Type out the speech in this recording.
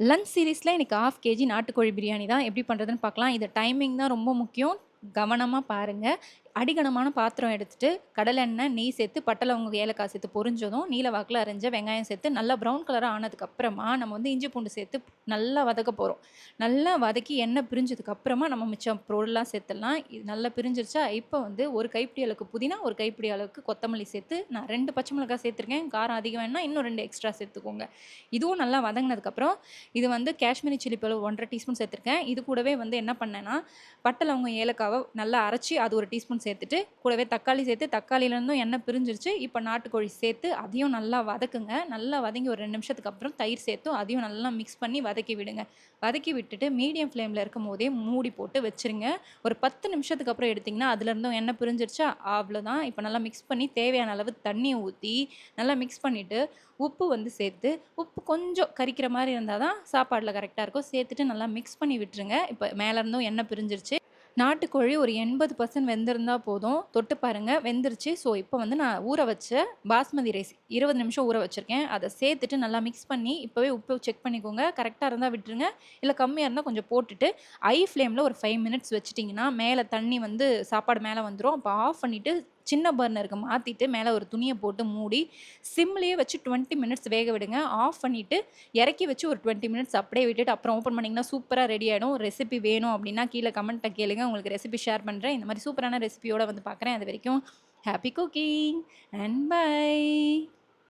Lunch சீரிஸில் இன்றைக்கி 1/2 KG நாட்டுக்கோழி பிரியாணி தான் எப்படி பண்ணுறதுன்னு பார்க்கலாம். இது டைமிங் தான் ரொம்ப முக்கியம். கவனமாக பாருங்கள். அடிகனமான பாத்திரம் எடுத்துகிட்டு கடலெண்ணெய், நெய் சேர்த்து பட்டை லவங்கம் ஏலக்காய் சேர்த்து பொரிஞ்சதும் நீல வாக்கில் அரைஞ்ச வெங்காயம் சேர்த்து நல்லா ப்ரௌன் கலராக ஆனதுக்கப்புறமா நம்ம வந்து இஞ்சி பூண்டு சேர்த்து நல்லா வதக்க போகிறோம். நல்லா வதக்கி எண்ணெய் பிரிஞ்சதுக்கப்புறமா நம்ம மிச்சம் பொருள்லாம் சேர்த்துடலாம். இது நல்லா பிரிஞ்சிருச்சா இப்போ வந்து ஒரு கைப்பிடி அளவுக்கு புதினா, ஒரு கைப்பிடி அளவுக்கு கொத்தமல்லி சேர்த்து நான் 2 பச்சை மிளகாய் சேர்த்துருக்கேன். காரம் அதிகம் வேணும்னா இன்னும் 2 எக்ஸ்ட்ரா சேர்த்துக்கோங்க. இதுவும் நல்லா வதங்கினதுக்கப்புறம் இது வந்து காஷ்மீரி சில்லி பவுடர் 1 1/2 டீஸ்பூன் சேர்த்துருக்கேன். இது கூடவே வந்து என்ன பண்ணேன்னா பட்டை லவங்கம் ஏலக்காவை நல்லா அரைச்சி அது 1 டீஸ்பூன் சேர்த்துட்டு கூடவே தக்காளி சேர்த்து தக்காளியிலேருந்தும் எண்ணெய் பிரிஞ்சிருச்சு. இப்போ நாட்டுக்கோழி சேர்த்து அதையும் நல்லா வதக்குங்க. நல்லா வதங்கி ஒரு 2 நிமிஷத்துக்கு அப்புறம் தயிர் சேர்த்து அதையும் நல்லா மிக்ஸ் பண்ணி வதக்கி விடுங்க. வதக்கி விட்டுட்டு மீடியம் ஃப்ளேமில் இருக்கும் போதே மூடி போட்டு வச்சுருங்க. ஒரு 10 நிமிஷத்துக்கு அப்புறம் எடுத்திங்கன்னா அதுலேருந்தும் எண்ணெய் பிரிஞ்சிருச்சா, அவ்வளோதான். இப்போ நல்லா மிக்ஸ் பண்ணி தேவையான அளவு தண்ணியை ஊற்றி நல்லா மிக்ஸ் பண்ணிவிட்டு உப்பு வந்து சேர்த்து உப்பு கொஞ்சம் கரிக்கிற மாதிரி இருந்தால் தான் சாப்பாடில் கரெக்டாக இருக்கும். சேர்த்துட்டு நல்லா மிக்ஸ் பண்ணி விட்டுருங்க. இப்போ மேலேருந்தும் எண்ணெய் பிரிஞ்சிருச்சு. நாட்டுக்கோழி ஒரு 80% வெந்திருந்தால் போதும். தொட்டு பாருங்கள் வெந்துருச்சு. ஸோ இப்போ வந்து நான் ஊற வச்ச பாஸ்மதி ரைஸ் 20 நிமிஷம் ஊற வச்சுருக்கேன். அதை சேர்த்துட்டு நல்லா மிக்ஸ் பண்ணி இப்போவே உப்பு செக் பண்ணிக்கோங்க. கரெக்டாக இருந்தால் விட்டுருங்க. இல்லை கம்மியாக இருந்தால் கொஞ்சம் போட்டுட்டு ஃப்ளேமில் ஒரு 5 மினிட்ஸ் வச்சிட்டிங்கன்னா மேலே தண்ணி வந்து சாப்பாடு மேலே வந்துடும். அப்போ ஆஃப் பண்ணிவிட்டு சின்ன பர்னருக்கு மாற்றிட்டு மேலே ஒரு துணியை போட்டு மூடி சிம்லேயே வச்சு 20 மினிட்ஸ் வேக விடுங்க. ஆஃப் பண்ணிவிட்டு இறக்கி வச்சு ஒரு 20 மினிட்ஸ் அப்படியே விட்டுட்டு அப்புறம் ஓப்பன் பண்ணிங்கன்னா சூப்பராக ரெடி ஆகிடும். ரெசிபி வேணும் அப்படின்னா கீழே கமெண்ட்டில் கேளுங்க. உங்களுக்கு ரெசிபி ஷேர் பண்ணுறேன். இந்த மாதிரி சூப்பரான ரெசிபியோடு வந்து பார்க்குறேன். அது வரைக்கும் ஹாப்பி குக்கிங் அண்ட் பை.